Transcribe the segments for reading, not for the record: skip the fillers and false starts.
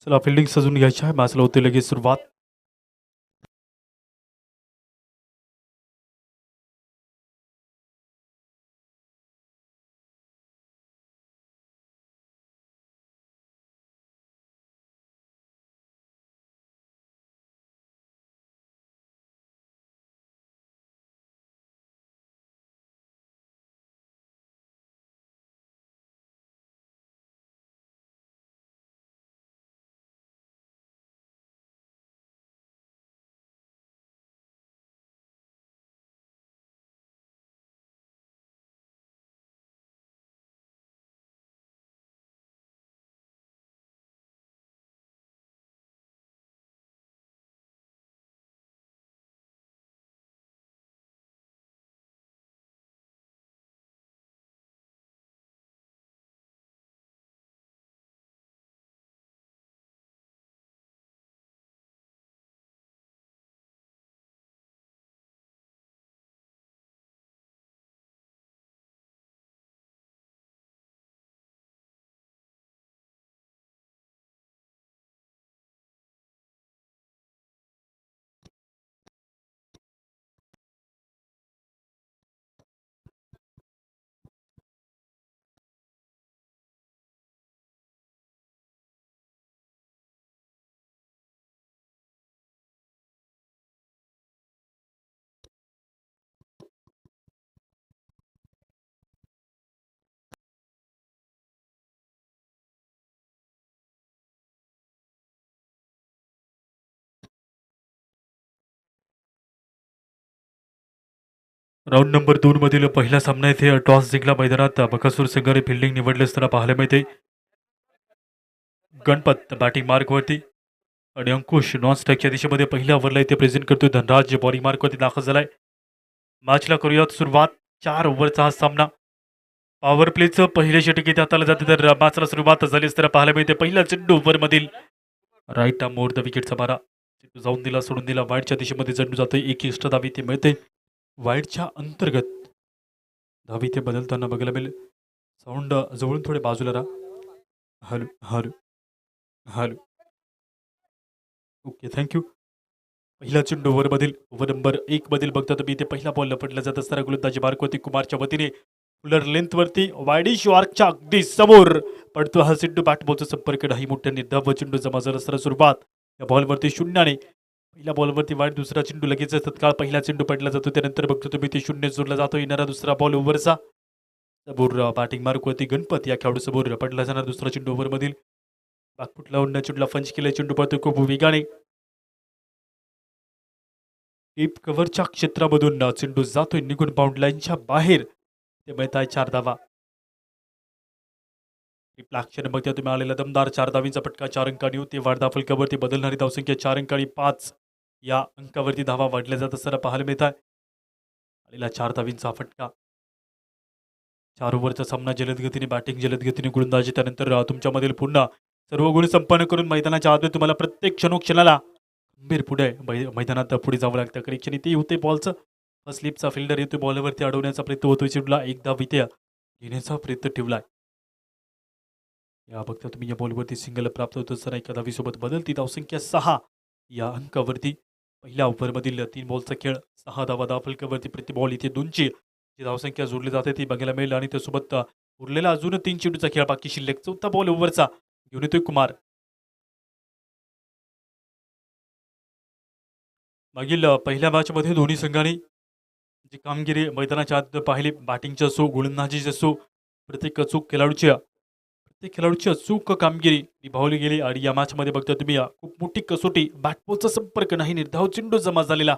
चला फिल्डिंग सजून घ्यायची आहे. मॅचला होते लगेच सुरुवात. राऊंड नंबर 2 मधील पहिला सामना येथे टॉस जिंकला मैदानात बकासूर संघाने फिल्डिंग निवडले असताना पाहायला मिळते. गणपत बॅटिंग मार्कवरती आणि अंकुश नॉन स्ट्राईकच्या दिशेमध्ये पहिल्या ओव्हरला इथे प्रेझेंट करतोय. धनराज बॉलिंग मार्कवरती दाखल झालाय. मॅचला करूयात सुरुवात. 4 ओव्हरचा हा सामना. पॉवर प्लेचं पहिले षटक इथे हाताला जाते तर मॅचला सुरुवात झाली असताना पाहायला मिळते. पहिला चेंडू ओव्हरमधील राईट आर्म मोर द विकेटचा मारा. चेंडू जाऊन दिला, सोडून दिला. वाईडच्या दिशेमध्ये चेंडू जातोय. एक एक्स्ट्रा धाव इथे मिळते. वाईडच्या अंतर्गत धाव इथे बदलताना बघायला मिळेल. साऊंड जवळून थोडे बाजूला राहा. Hello hello hello. Okay, thank you. पहिला चेंडू ओव्हरमधील ओव्हर नंबर 1 मधील बघता तुम्ही इथे पहिला बॉल लपटला जात असताना गोलंदाजी मार्कवरती कुमारच्या वतीने फुलर लेंथवरती वायडिश आर्कच्या अगदी समोर पडतो हा चेंडू. बॅटबॉलचा संपर्क नाही. मोठ्याने धाव चेंडू जमा झाला असताना सुरुवात या बॉलवरती शून्याने. पहिल्या बॉलवरती वाईट, दुसरा चेंडू लगेच तत्काळ पहिला चेंडू पडला जातो. त्यानंतर बघतो तुम्ही ते शून्य जोडला जातो. येणारा दुसरा बॉल ओव्हरचा समोर बॅटिंग मार्कवरती गणपत या खेळाडू समोर पडला जाणार दुसरा चेंडू ओव्हरमधील. बागफुट लावून चेंडूला पंच केला. चेंडू पडतो खूप वेगाने. डीप कव्हरच्या क्षेत्रामधून चेंडू जातोय निघून बाउंड लाईनच्या बाहेर. ते मिळताय 4 धावा. अक्षर बघता तुम्ही आलेला दमदार 4 धावींचा फटका 4 अंकांनी होती. वाढदा फलकावरती बदलणारी धावसंख्या 4 अंकांनी 5 या अंकावरती धावा वाढल्या जात असताना पाहायला मिळत आहे. आलेला 4 धावींचा फटका. 4 ओव्हरचा सामना जलद गतीने बॅटिंग, जलद गतीने गोलंदाजी, त्यानंतर तुमच्यामधील पुन्हा सर्व गुण संपन्न करून मैदानाच्या आतमध्ये तुम्हाला प्रत्येक क्षणोक्षणाला गंभीर पुढे मैदानात पुढे जावं लागतं. कनेक्शन ते होते बॉलचं. स्लिपचा फिल्डर येतो बॉलवरती अडवण्याचा प्रयत्न होतोय. चेंडूला एकदा वित्या घेण्याचा प्रयत्न ठेवलाय. या बघता तुम्ही या बॉलवरती सिंगल प्राप्त होत असताना एका धावीसोबत बदलती धावसंख्या 6 या अंकावरती. पहिल्या ओव्हरमधील 3 बॉलचा खेळ. 6 धावा धावफलकावरती प्रति बॉल इथे 2ची जी धावसंख्या जोडली जाते ती बघायला मिळेल. आणि त्यासोबत उरलेला अजून 3 चेंडूचा खेळ बाकी शिल्लक. चौथा बॉल ओव्हरचा घेऊन येतोय कुमार. मागील पहिल्या मॅचमध्ये दोन्ही संघांनी जी कामगिरी मैदानाच्या आत पाहिली, बॅटिंगची असो गोलंदाजीची असो, प्रत्येक खेळाडूची अचूक कामगिरी निभावली गेली. आणि या मॅचमध्ये बघता तुम्ही खूप मोठी कसोटी. बॅटबॉलचा संपर्क नाही. निर्धाव चेंडू जमा झालेला.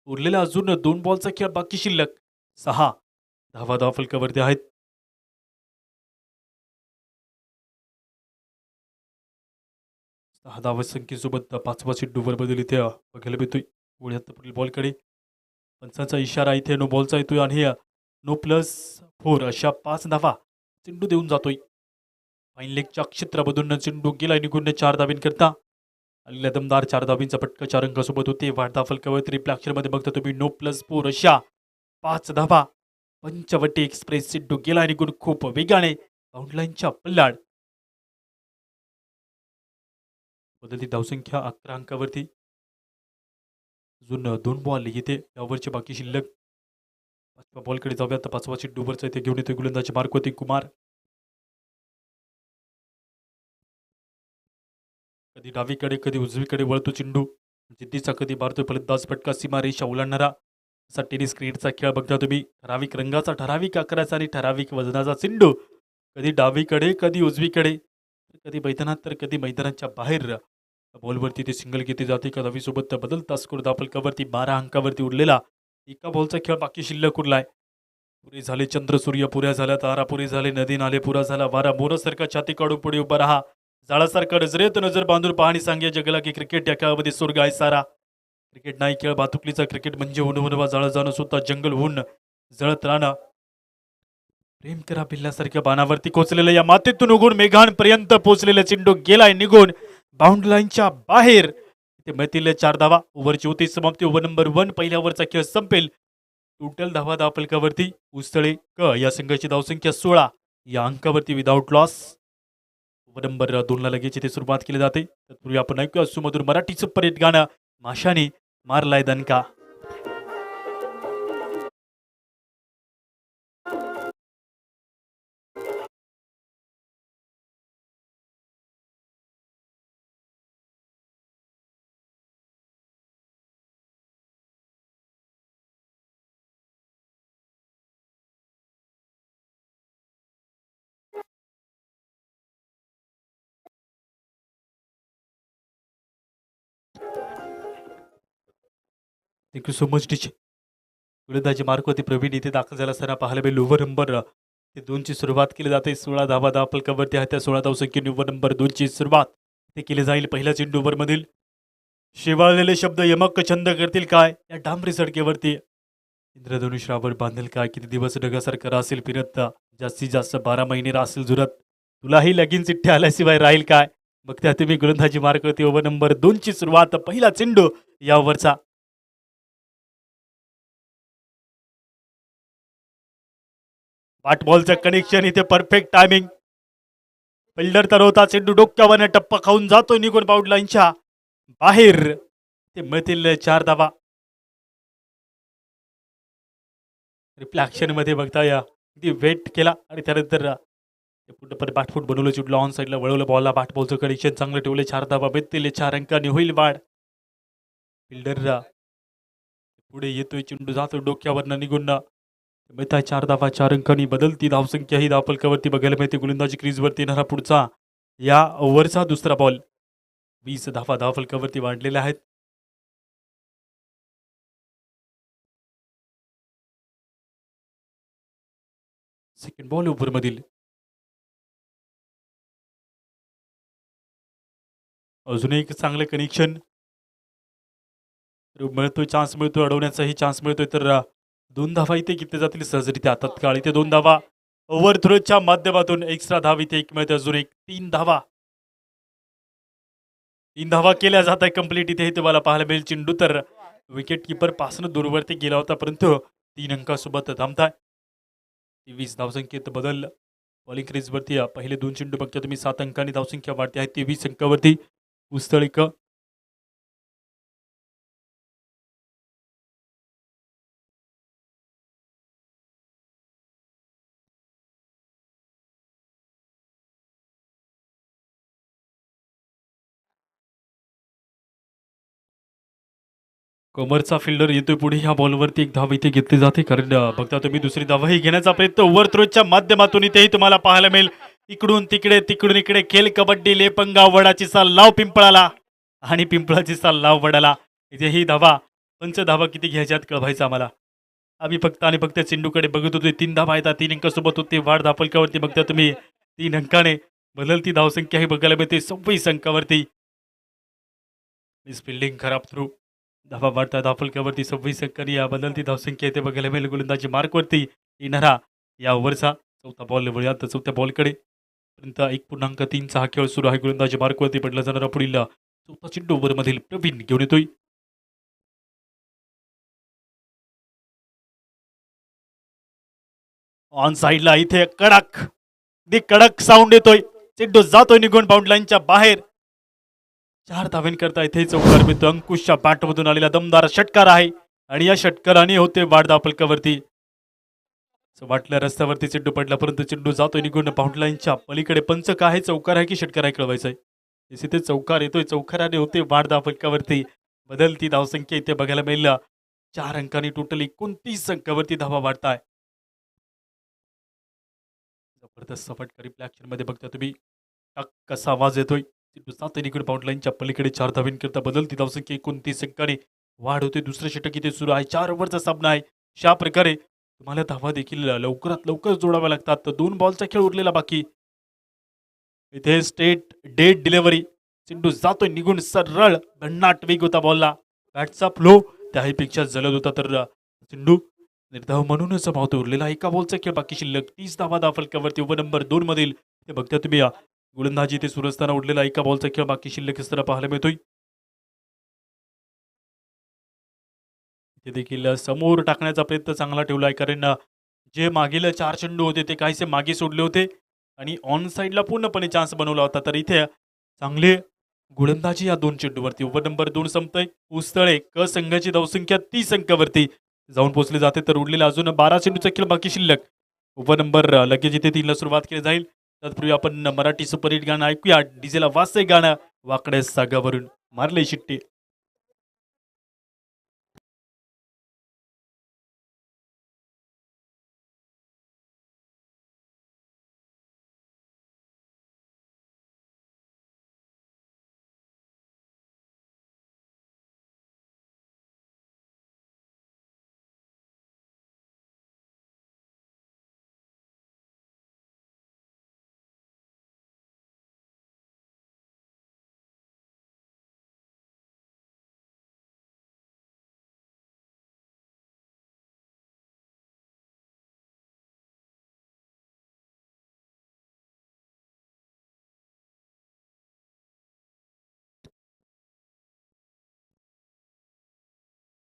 उरलेला अजून 2 बॉलचा खेळ बाकी शिल्लक. 6 धावा धावफलकावरती आहेत. धावसंख्येसोबत 5वा चेंडू बदल इथे बघायला मिळतोय. पुढ्यात पुढील बॉलकडे पंचांचा इशारा इथे नो बॉलचा येतोय. आणि नो प्लस 4 अशा 5 धावा चेंडू देऊन जातोय. फाईन लेगच्या क्षेत्रामधून चेंडू गेला निघून 4 धावींकरता. आलेल्या दमदार 4 धावींचा फटका 4 अंकासोबत होते. वाढता फलकावर ट्रिपल अक्षरमध्ये बघता तुम्ही नो प्लस 4 अशा 5 धावा. पंचवटी एक्सप्रेस चेंडू गेला निघून खूप वेगाने बाउंडलाईनच्या पल्लाड. बदलती धावसंख्या 11 अंकावरती. अजून 2 बॉल येते यावरचे बाकी शिल्लक. 5व्या बॉलकडे जाऊया. तर 5वा चेंडूवरचा इथे घेऊन येतोय गोलंदाजी मार्कवरती कुमार. कधी डावीकडे कधी उजवीकडे वळतो चेंडू. जिद्दीचा कधी मारतोय फलंदाज फटका. सीमारेषा ओलांडणारा असा टेनिस क्रिकेटचा खेळ बघता तुम्ही. ठराविक रंगाचा, ठराविक आकाराचा आणि ठराविक वजनाचा चेंडू. कधी डावीकडे कधी उजवीकडे, कधी मैदानात तर कधी मैदानाच्या बाहेर. बॉलवरती ते सिंगल घेतली जाते. एका धावीसोबत बदलता स्कोर दाफलकावरती 12 अंकावरती उरलेला. एका बॉलचा खेळ बाकी शिल्लक उरलाय. पुरे झाले चंद्र सूर्य, पुऱ्या झाल्या तारा, पुरे झाले नदी नाले, पुरा झाला वारा. मोरासारखा छाती काढून पुढे उभा राहा. जाळासारखा नजरेत नजर बांधून पाहणी सांगे जगला की क्रिकेट या खेळामध्ये स्वर्ग आहे सारा. क्रिकेट नाही खेळ भातुकलीचा, क्रिकेट म्हणजे उन्हवा जाळं जाणं, स्वतः जंगल होऊन जळत राहणं. प्रेम करा पिल्ल्यासारख्या बाणावरती कोचलेलं, या मातीतून उगून मेघांपर्यंत पोहोचलेला चेंडू गेलाय निघून बाउंड्री लाईनच्या बाहेर. ते मिळतील 4 धावा. ओव्हरची होती समाप्ती. ओव्हर नंबर 1 पहिल्या ओव्हरचा खेळ संपेल. टोटल धावा दाफलकावरती उसतळे क या संघाची धावसंख्या 16 या अंकावरती विदाउट लॉस. ओव्हर नंबर 2 ला लगेच इथे सुरुवात केली जाते. तत्पूर्वी आपण ऐकूया सुमधुर मराठी सुपरहिट गाणं माशाने मारलाय दणका. Thank you so much teacher. गोलंदाजी मार्कवरती प्रवीण इथे दाखल झाला असताना पाहायला मिळेल. ओव्हर नंबर 2 ची सुरुवात केली जाते. 16 धावा दाफलकावरती आहे. त्या 16 धावसंख्येने ओव्हर नंबर 2 ची सुरुवात ते केली जाईल. पहिल्या चेंडू ओव्हरमधील शेवाळलेले शब्द यमक छंद करतील काय या डांबरी सडकेवरती. इंद्रधनुष्यावर बांधेल काय, किती दिवस ढगासारखं रासेल फिरत, जास्तीत जास्त 12 महिने रासेल जुरत, तुलाही लगीन चिठ्ठ्या आल्याशिवाय राहील काय. बघत्या तुम्ही गोलंदाजी मार्कवरती ओव्हर नंबर 2 ची सुरुवात. पहिला चेंडू या ओव्हरचा. बॅट बॉलचं कनेक्शन इथे परफेक्ट टायमिंग. फिल्डर तर होता, चेंडू डोक्यावर टप्पा खाऊन जातोय निघून बाउंड्री लाईनच्या बाहेर. ते मिळतील 4 धावा. रिफ्लॅक्शन मध्ये बघता या किती वेट केला आणि त्यानंतर पुढे बॅटफूट बनवलं, चुटलं ऑन साईडला वळवलं बॉलला. बॅट बॉलचं कनेक्शन चांगलं ठेवले. 4 धावा भेटतील. 4 अंकांनी होईल वाढ. फिल्डर पुढे येतोय, चेंडू जातो डोक्यावरनं निघून. मिळताय 4 धावा. 4 अंकांनी बदलती धावसंख्या ही धावफलकावरती बघायला मिळते. गोलंदाजी क्रीजवरती येणारा पुढचा या ओव्हरचा दुसरा बॉल. 20 धावा धावफलकावरती वाढलेल्या आहेत. सेकंड बॉल ओव्हर मधील अजून एक चांगलं कनेक्शन मिळतोय. चान्स मिळतोय, अडवण्याचाही चान्स मिळतोय. तर 2 धावा इथे घेतले जातील सहजरित्या तत्काळ. इथे 2 धावा ओव्हर थ्रोच्या माध्यमातून. एक्स्ट्रा धाव इथे एक मिळते. अजून एक 3 धावा. 3 धावा केल्या जात आहे कंप्लीट. इथे तुम्हाला पाहायला मिळेल चेंडू तर विकेट किपर पासून दूरवरती गेला होता, परंतु 3 अंकासोबत थांबताय. 23 धावसंख्येत बदल. बॉलिंग क्रीजवरती पहिले 2 चेंडू बघता तुम्ही 7 अंकांनी धावसंख्या वाढते आहे. 23 अंकावरती उस्तळीक. कमरचा फिल्डर येतोय पुढे. ह्या बॉलवरती एक धाव इथे घेतली जाते, कारण बघता तुम्ही दुसरी धावही घेण्याचा प्रयत्न ओव्हर थ्रोच्या माध्यमातून इथेही तुम्हाला पाहायला मिळेल. इकडून तिकडे तिकडून इकडे खेळ कबड्डी लेपंगा वडाची साल लाव पिंपळाला आणि पिंपळाची साल लाव वडाला. इथे ही धावा पंच धावा किती घ्यायच्यात कळवायचं आम्हाला. आम्ही फक्त आणि फक्त चेंडूकडे बघत होतो. 3 धावा आहेत. 3 अंकासोबत होते वाढ धापलकावरती. बघता तुम्ही 3 अंकाने बदलती धावसंख्या ही बघायला मिळते 26 अंकावरती. मिस फिल्डिंग खराब थ्रू. धावा वाढता धापलकावरती 26 अंकांनी या बदलती धावसंख्या इथे बघायला मिळेल. गोलंदाजी मार्कवरती येणारा या ओव्हरचा चौथा बॉल वळूया. तर चौथ्या बॉलकडे पर्यंत 1.3चा हा खेळ सुरू आहे. गोलंदाजी मार्कवरती पडला जाणारा पुढील चौथा चेंडू ओव्हरमधील प्रवीण घेऊन येतोय. ऑन साईडला इथे कडक दी कडक साऊंड येतोय. चेंडू जातोय निघून बाउंड्री लाईनच्या बाहेर. 4 धावांकरता इथे चौकार मिळतो. अंकुशच्या बॅटमधून आलेला दमदार षटकार आहे आणि या षटकाराने होते वाढदा फलकावरती. असं वाटलं रस्त्यावरती चेंडू पडला, परंतु चेंडू जातोय निघून बाउंड्री लाईनच्या पलीकडे. पंच काय आहे, चौकार आहे की षटकार आहे कळवायचं आहे. इथे चौकार येतोय, चौकाराने होते वाढदा फलकावरती. बदलती धावसंख्या इथे बघायला मिळेल. 4 अंकांनी टोटल 29 अंकावरती धावा वाढताय. जबरदस्त फटका ऍक्शन मध्ये बघता तुम्ही. टक कसा आवाज येतोय. चेंडू जातोय निघून बाउंड्री लाईनच्या पलीकडे. 4 धावांकरता बदलती धावसंख्या 29 अंकाने वाढ होते. दुसरं षटक इथे सुरू आहे. 4 ओव्हरचा सामना आहे. अशा प्रकारे तुम्हाला धावा देखील लवकरात लवकर जोडाव्या लागतात. तर 2 बॉलचा खेळ उरलेला बाकी. इथे स्टेट डेट डिलिव्हरी. चेंडू जातोय निघून सरळ. भन्नाट वेग होता बॉलला. बॅटचा फ्लो त्याहीपेक्षा जलद होता. तर चेंडू निर्धाव म्हणूनच समावतो. उरलेला एका बॉलचा खेळ बाकी शिल्लक. 30 धावा धाव फलकावरती. ओव्हर नंबर 2 मधील ते बघता तुम्ही गोलंदाजी ते सुरू असताना उरलेला एका बॉलचा खेळ बाकी शिल्लक असताना पाहायला मिळतोय. ते देखील समोर टाकण्याचा प्रयत्न चांगला ठेवलाय, कारण जे मागील 4 चेंडू होते ते काहीसे मागे सोडले होते आणि ऑन साईडला पूर्णपणे चान्स बनवला होता. तर इथे चांगले गोलंदाजी या 2 चेंडूवरती. Over number 2 संपतोय. पुस्तळे क संघाची धावसंख्या 30 अंकावरती जाऊन पोहोचले जाते. तर उरलेला अजून 12 चेंडूचा खेळ बाकी शिल्लक. ओव्हर नंबर लगेच इथे 3 ला सुरुवात केली जाईल. तत्पूर्वी आपण मराठी सुपरहिट गाणं ऐकूया. डीजेला वाजतंय गाणं. वाकड्या सागावरून मारले शिट्टी.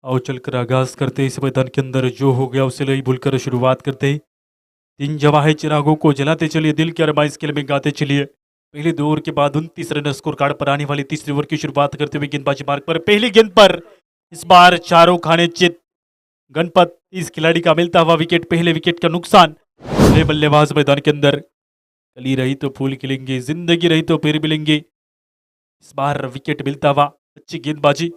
आओ चलकर आगाज करते इस मैदान के अंदर, जो हो गया उसे नहीं भूलकर शुरुआत करते। 3 जवाहे चिरागों को जलाते चलिए, दिल की अरमाइश के लिए में गाते चलिए। पहले 2 ओवर के बाद 29 रन स्कोर कार्ड पर आने वाली तीसरी ओवर की शुरुआत करते हुए गेंदबाजी मार्ग पर पहली गेंद पर इस बार चारों खाने चित। गणपत इस खिलाड़ी का मिलता हुआ विकेट, पहले विकेट का नुकसान। पहले बल्लेबाज मैदान के अंदर। कली रही तो फूल खिलेंगे, जिंदगी रही तो फिर मिलेंगे। इस बार विकेट मिलता हुआ, अच्छी गेंदबाजी,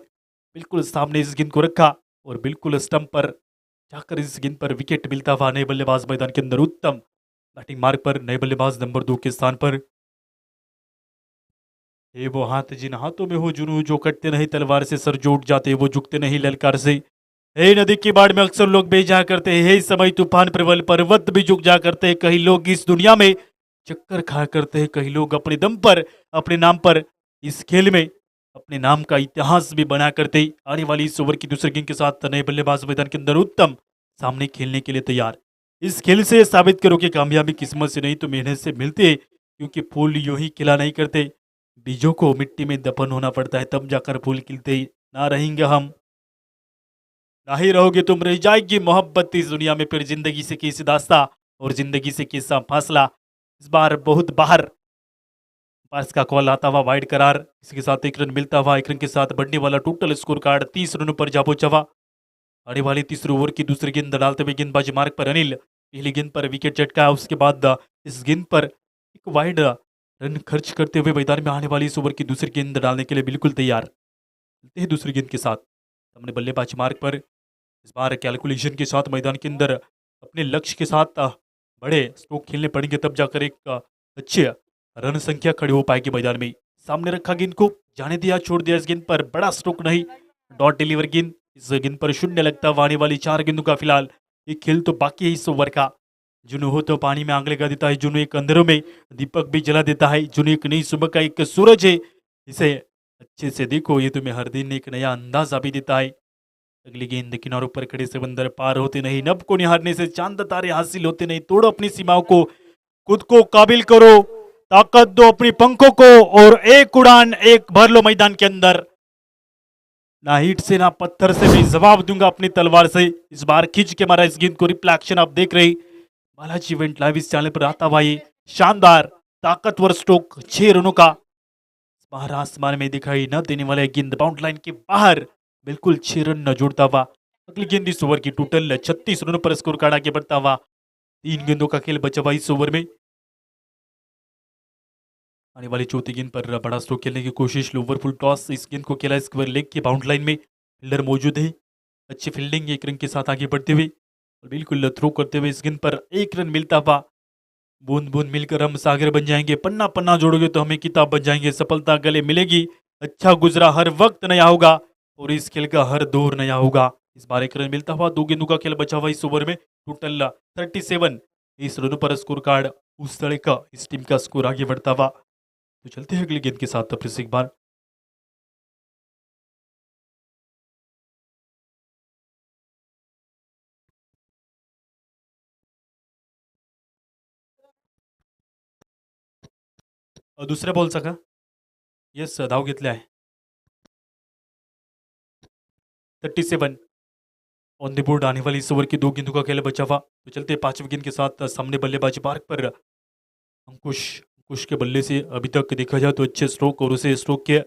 बिल्कुल सामने इस गेंद को रखा और बिल्कुल स्टंप पर जाकर इस गेंद पर विकेट मिलता हुआ। नए बल्लेबाज मैदान के अंदर उत्तम बैटिंग मार्ग पर नए बल्लेबाज नंबर 2 के स्थान पर। ये वो हाथ जिन हाथों में हो जुनू, जो कटते नहीं तलवार से, सर जो उठ जाते वो झुकते नहीं ललकार से। हे नदी की बाढ़ में अक्सर लोग बह जा करते हैं, हे समय तूफान प्रबल पर्वत भी झुक जा करते हैं। कई लोग इस दुनिया में चक्कर खा करते हैं, कई लोग अपने दम पर, अपने नाम पर इस खेल में अपने नाम का इतिहास भी बना करते। आने वाली इस ओवर की दूसरी गेंद के साथ नए बल्लेबाज मैदान के अंदर उत्तम सामने खेलने के लिए तैयार। इस खेल से साबित करो कि कामयाबी किस्मत से नहीं तो मेहनत से मिलती है, क्योंकि फूल यूं ही खिला नहीं करते, बीजों को मिट्टी में दफन होना पड़ता है, तब जाकर फूल खिलते। ना रहेंगे हम, ना ही रहोगे तुम, रह जाएगी मोहब्बत इस दुनिया में, फिर जिंदगी से कैसी दास्ता और जिंदगी से कैसा फासला। इस बार बहुत बाहर पार्स का कॉल आता हुआ वाइड करार, इसके साथ 1 रन मिलता हुआ। 1 रन के साथ बढ़ने वाला टोटल स्कोर कार्ड 30 रनों पर जा पहुंचा हुआ। आने वाली तीसरी ओवर की दूसरी गेंद डालते हुए गेंदबाजी मार्ग पर अनिल। पहली गेंद पर विकेट झटका, उसके बाद इस गेंद पर एक वाइड रन खर्च करते हुए मैदान में आने वाली इस ओवर की दूसरी गेंद डालने के लिए बिल्कुल तैयार। चलते हैं दूसरी गेंद के साथ सामने बल्लेबाजी मार्ग पर। इस बार कैलकुलेशन के साथ मैदान के अंदर अपने लक्ष्य के साथ बड़े स्ट्रोक खेलने पड़ेंगे, तब जाकर एक अच्छे रन संख्या खड़ी हो पाएगी मैदान में। सामने रखा गेंद को, जाने दिया, छोड़ दिया। इस गेंद पर बड़ा स्ट्रोक नहीं, डॉट डिलीवर गेंद। इस गेंद पर शून्य लगता हुआ। आने वाली 4 गेंदों का फिलहाल एक खेल तो बाकी है इस ओवर का। जुनू हो तो पानी में आग लगा देता है, जुनू एक अंधेरों में दीपक भी जला देता है, जुनू एक नई सुबह का एक सूरज है। इसे अच्छे से देखो, ये तुम्हें हर दिन एक नया अंदाजा भी देता है। अगली गेंद किनारों पर खड़े से बंदर पार होते नहीं, नब को निहारने से चांद तारे हासिल होते नहीं। तोड़ो अपनी सीमाओं को, खुद को काबिल करो, ताकत दो अपनी पंखों को और एक उड़ान एक भर लो मैदान के अंदर। ना ईंट से ना पत्थर से मैं जवाब दूंगा अपनी तलवार से। इस बार खींच के मारा इस गेंद को। रिफ्लेक्शन आप देख रहे, बालाजी इवेंट लाइव इस चैनल पर आता हुआ ये शानदार ताकतवर स्ट्रोक 6 रनों का। बाहर आसमान में दिखाई न देने वाला गेंद बाउंड लाइन के बाहर बिल्कुल 6 रन न जोड़ता हुआ अगली गेंद इस ओवर की टोटल 36 रनों पर स्कोर कार्ड आगे बढ़ता हुआ 3 गेंदों का खेल बचा हुआ इस ओवर में। आने वाली चौथी गेंद पर बड़ा स्ट्रोक खेलने की कोशिश, लोवर फुल टॉस, इस गेंद को खेला स्क्वायर लेग की बाउंड लाइन में, फील्डर मौजूद है, अच्छी फील्डिंग एक रन के साथ आगे बढ़ते हुए और बिल्कुल थ्रो करते हुए इस गेंद पर 1 रन मिलता हुआ। बूंद बूंद मिलकर हम सागर बन जाएंगे, पन्ना पन्ना जोड़ोगे तो हमें किताब बन जाएंगे, सफलता गले मिलेगी, अच्छा गुजरा हर वक्त नया होगा और इस खेल का हर दौर नया होगा। इस बार 1 रन मिलता हुआ, 2 गेंदों का खेल बचा हुआ इस ओवर में, टोटल 37, इस रनों पर स्कोर कार्ड उस तरह का इस टीम का स्कोर आगे बढ़ता हुआ। तो चलते हैं अगली गेंद के साथ फिर से एक बार। दुसऱ्या बॉलचा का? येस, धाव घेतले आहे 37 ऑन द बोर्ड। आने वाली इस ओवर की 2 गेंदों का खेल बचा हुआ। तो चलते हैं 5वीं गेंद के साथ, सामने बल्लेबाजी मार्ग पर अंकुश। अंकुश के बल्ले से अभी तक देखा जाए तो अच्छे स्ट्रोक और उसे स्ट्रोक के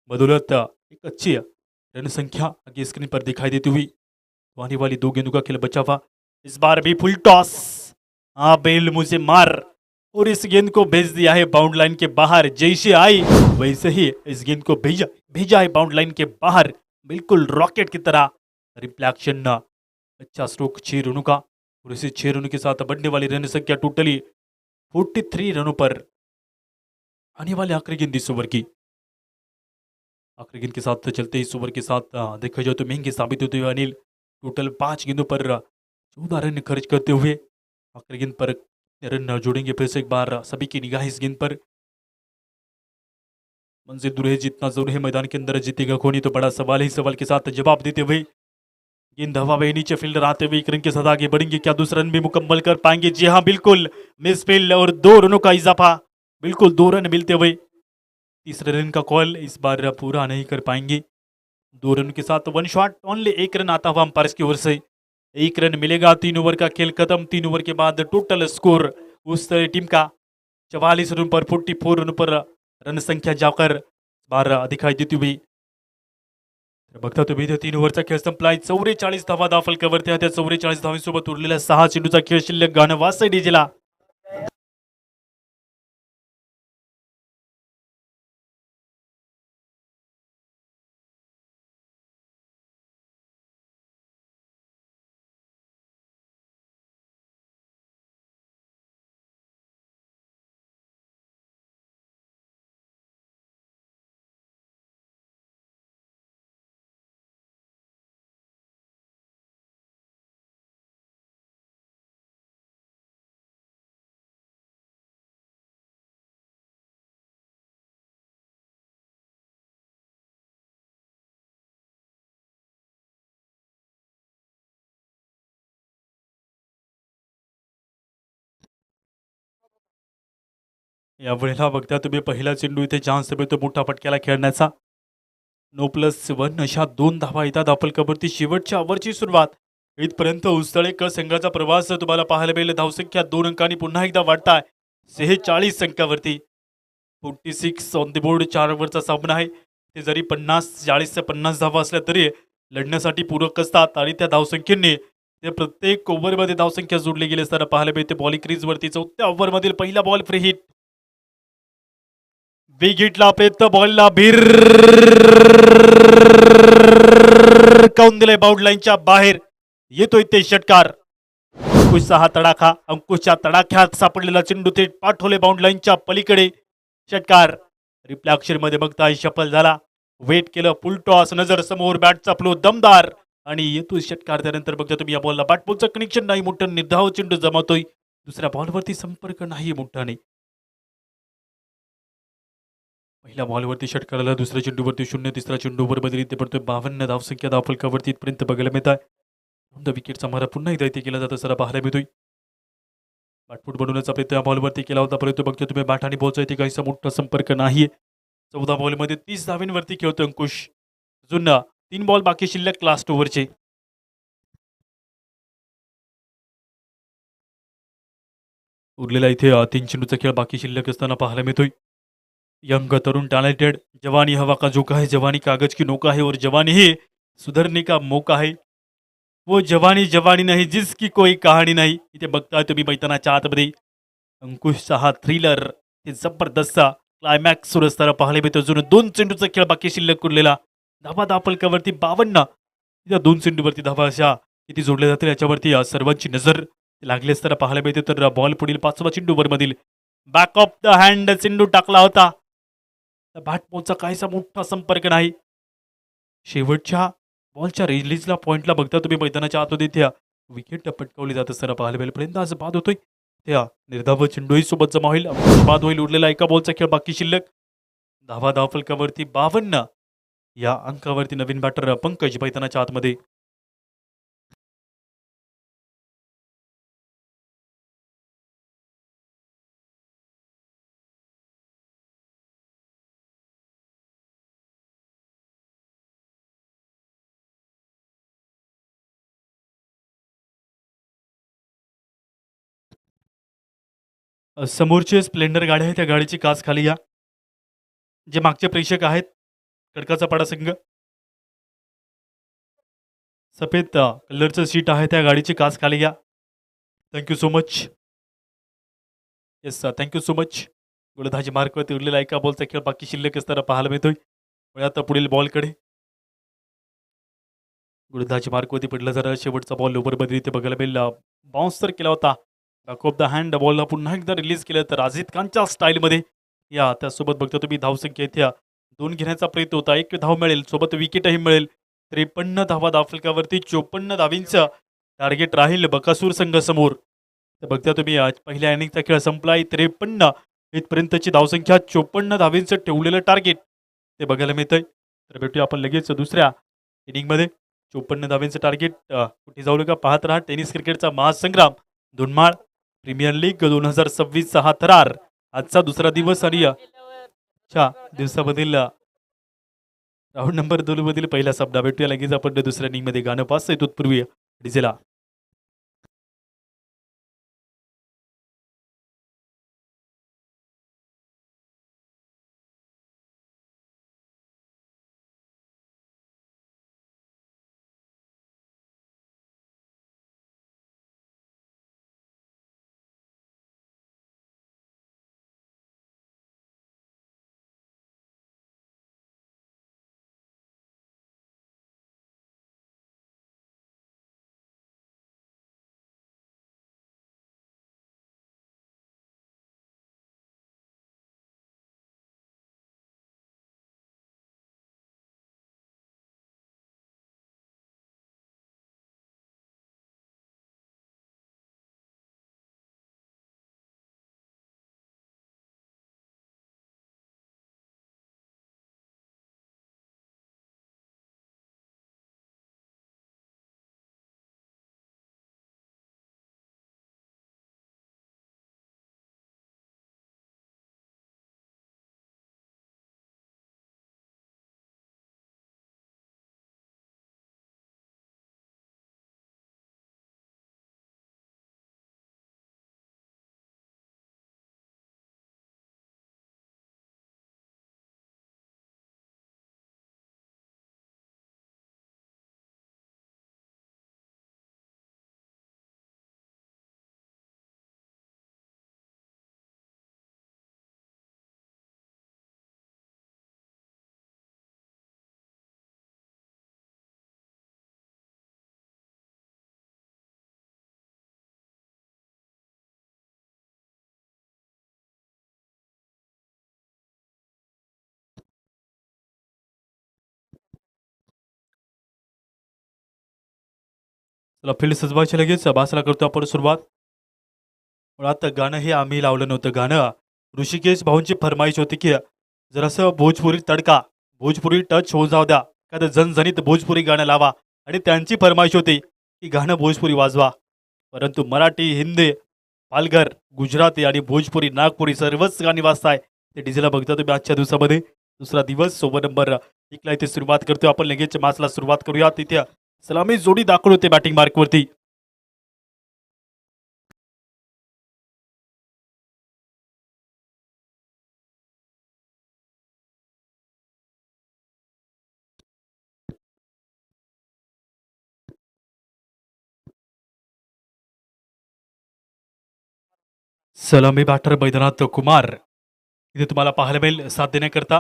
बदौलत एक अच्छी रन संख्या आगे स्क्रीन पर दिखाई देती हुई। तो आने वाली 2 गेंदों का खेल बचा हुआ, इस बार भी फुल टॉस, हाँ बेल मुझे मार, और इस गेंद को भेज दिया है बाउंड लाइन के बाहर। जैसे आई वैसे ही इस गेंद को भेजा भेजा है बाउंड लाइन के बाहर, बिल्कुल रॉकेट की तरह। रिफ्लेक्शन, अच्छा स्ट्रोक 6 रनों का, और इसे 6 रनों के साथ बढ़ने वाली रन संख्या टोटली 43 रनों पर। आने वाले आखिरी गेंद इस ओवर की, आखिरी गेंद के साथ चलते इस ओवर के साथ देखा जाए तो महंगे साबित होते हुए अनिल, टोटल 5 गेंदों पर 14 रन खर्च करते हुए आखिरी गेंद पर रन जोड़ेंगे फिर से एक बार। सभी की निगाह इस गेंद पर, मंजिल दूर है जितना जरूर है, मैदान के अंदर जीतेगा कौन, तो बड़ा सवाल है। सवाल के साथ जवाब देते हुए गेंद हवा में नीचे फील्डर आते हुए 1 रन के साथ आगे बढ़ेंगे, क्या दूसरा रन भी मुकम्मल कर पाएंगे? जी हाँ बिल्कुल, मिस फील्ड और 2 रनों का इजाफा, बिल्कुल 2 रन मिलते हुए तीसरे रन का कॉल इस बार पूरा नहीं कर पाएंगे। 2 रन के साथ 1 शॉट ओनली, 1 रन आता हुआ अंपायर की ओर से, 1 रन मिलेगा। 3 ओवर का खेल खत्म। 3 ओवर के बाद टोटल स्कोर उस टीम का 44 रन पर 44 रन पर रन संख्या जाकर बार दिखाई देती हुई। बघता तुम्ही 3 ओव्हरचा खेळ संपलाय, 44 धावा दाखल कवरते, त्या 44 धावांसोबत उरलेल्या 6 चेंडूचा खेळ शिल्लक, गाणं वाजतंय डीजेला। यावेळेला बघता तुम्ही पहिला चेंडू इथे चान्स मिळतो मोठा फटक्याला खेळण्याचा, 9+1 अशा 2 धावा येतात धापलकावरती। शेवटच्या ओव्हरची सुरुवात, इथपर्यंत उसळे क संघाचा प्रवास तुम्हाला पाहायला मिळेल। धावसंख्या 2 अंकांनी पुन्हा एकदा वाढताय 46 अंकावरती, 46 ऑन द बोर्ड। 4 ओव्हरचा सामना आहे, ते जरी 40 ते 50 धावा असल्या तरी लढण्यासाठी पूरक असतात, आणि त्या धावसंख्येने ते प्रत्येक ओव्हरमध्ये धावसंख्या जोडली गेली असताना पाहायला मिळते। बॉलिंग क्रीजवरती 4थ्या ओव्हरमधील पहिला बॉल फ्री हिट, विकेटला प्रयत्न, बॉलला काऊन दिलाय बाउंड लाईनच्या बाहेर, येतोय ते षटकार। अंकुशचा हा तडाखा, अंकुशच्या तडाख्यात सापडलेला चेंडू थेट पाठवले बाउंड लाईनच्या पलीकडे, षटकार। रिफ्लॅक्शन मध्ये बघताय सफल झाला, वेट केलं, फुल टॉस, नजर समोर, बॅटचा फ्लो दमदार, आणि येतोय षटकार। त्यानंतर बघता तुम्ही या बॉलला बॅटबॉलचं कनेक्शन नाही, मोठं निर्धाव चेंडू जमवतोय, दुसऱ्या बॉलवरती संपर्क नाही मोठाने। पहिल्या बॉलवरती षटकाराला, दुसऱ्या चेंडूवरती 0, तिसरा चेंडूवर बदली ते पडतोय 52 धावसंख्या धावफलकावरती इथपर्यंत बघायला मिळत आहे। विकेटचा मारा पुन्हा एकदा इथे केला जात असताना पाहायला मिळतोय। बॅटफूट बनवण्याचा प्रयत्न या बॉलवरती केला होता, परंतु बघतो तुम्ही बॅट आणि बॉलचा इथे काहीसा मोठा संपर्क नाहीये। 14 बॉलमध्ये 30 धावांवरती खेळतोय अंकुश, अजून 3 बॉल बाकी शिल्लक लास्ट ओव्हरचे। उरलेला इथे 3 चेंडूचा खेळ बाकी शिल्लक असताना पाहायला मिळतोय। यंग तरुण टैलेंटेड जवानी हवा का झोंका है, जवानी कागज की नौका है और जवानी ही सुधरने का मौका है. वो जवानी जवानी नाही जिसकी कोई कहाणी नाही. इथे बघताय तुम्ही मैदानाच्या आतमध्ये अंकुशचा हा थ्रिलर ते जबरदस्त क्लायमॅक्स सुरू असताना पाहायला मिळतो. अजून 2 चेंडूचा खेळ बाकी शिल्लक उरलेला. धावा दापलकावरती 52. त्या 2 चेंडूवरती धावा अशा किती जोडल्या जातील याच्यावरती सर्वांची नजर लागली असताना पाहायला मिळते. तर बॉल पुढील 5वा चेंडू वरमधील बॅक ऑफ द हँड चेंडू टाकला होता. बॅट बॉलचा काहीसा मोठा संपर्क नाही. शेवटच्या बॉलच्या रिलीजला पॉइंटला बघता तुम्ही मैदानाच्या आतमध्ये त्या विकेट पटकावली जात असताना पाहायला मिळेल. पर्यंत आज बाद होतोय. त्या निर्धाव चेंडूही सोबत जमा होईल. बाद होईल. उरलेला एका बॉलचा खेळ बाकी शिल्लक. धावा धावफलकावरती 52. या अंकावरती नवीन बॅटर पंकज मैदानाच्या आतमध्ये. समोरचे स्प्लेंडर गाडी आहे त्या गाडीची काच खाली या. जे मागचे प्रेक्षक आहेत खडकाचा पाडा संघ सफेद कलरचं सीट आहे त्या गाडीची काच खाली घ्या. Thank you so much. Yes thank you so much. गोलंदाजी मार्कवरती उरलेला एका बॉलचा खेळ बाकी शिल्लक असताना पाहायला मिळतोय. आता पुढील बॉलकडे गोलंदाजी मार्कवरती पडलं जरा शेवटचा बॉल ओव्हरमध्ये इथे बघायला मिळेल. बाउन्स तर केला होता. बॅक ऑफ द हँड बॉलला पुन्हा एकदा रिलीज केलं तर राजीद खानच्या स्टाईलमध्ये या त्यासोबत बघता तुम्ही धावसंख्या इथे 2 घेण्याचा प्रयत्न होता. 1 धाव मिळेल सोबत विकेटही मिळेल. 53 धावा धावफलकावरती 54 धावींचं टार्गेट राहील बकासूर संघासमोर. तर बघता तुम्ही आज पहिल्या इनिंगचा खेळ संपलाय. 53 इथपर्यंतची धावसंख्या 54 धावींचं ठेवलेलं टार्गेट ते बघायला मिळतंय. तर भेटूया आपण लगेच दुसऱ्या इनिंगमध्ये. 54 धावींचं टार्गेट कुठे जाऊ नका पाहत राहा. टेनिस क्रिकेटचा महासंग्राम धुनमाळ प्रीमियर लीग 2026 हा थरार आजचा दुसरा दिवस आणि दिवसामधील राऊंड नंबर 2 मधील पहिला सामना. भेटूया लगेच आपण दुसऱ्या इनिंगमध्ये. गाणं पास आहे तत्पूर्वी डिजेला. चला फील्ड सजवायची लगेच. भासला करतो आपण सुरुवात. मुळात गाणं हे आम्ही लावलं नव्हतं. गाणं ऋषिकेश भाऊंची फरमाईश होती की जरासं भोजपुरी तडका भोजपुरी टच होऊन जाऊ द्या. एखादं झणझणीत भोजपुरी गाणं लावा. आणि त्यांची फरमाईश होती की गाणं भोजपुरी वाजवा. परंतु मराठी, हिंदी, पालघर, गुजराती आणि भोजपुरी, नागपुरी सर्वच गाणी वाजताय. ते डीजेला बघता तुम्ही आजच्या दिवसामध्ये. दुसरा दिवस ओव्हर नंबर 1 इथे सुरुवात करतोय आपण. लगेच मॅचला सुरुवात करूया. तिथे सलामी जोडी दाखल होते बॅटिंग मार्कवरती. सलामी बॅटर बैद्यनाथ कुमार इथे तुम्हाला पाहायला मिळेल साथ देण्याकरता.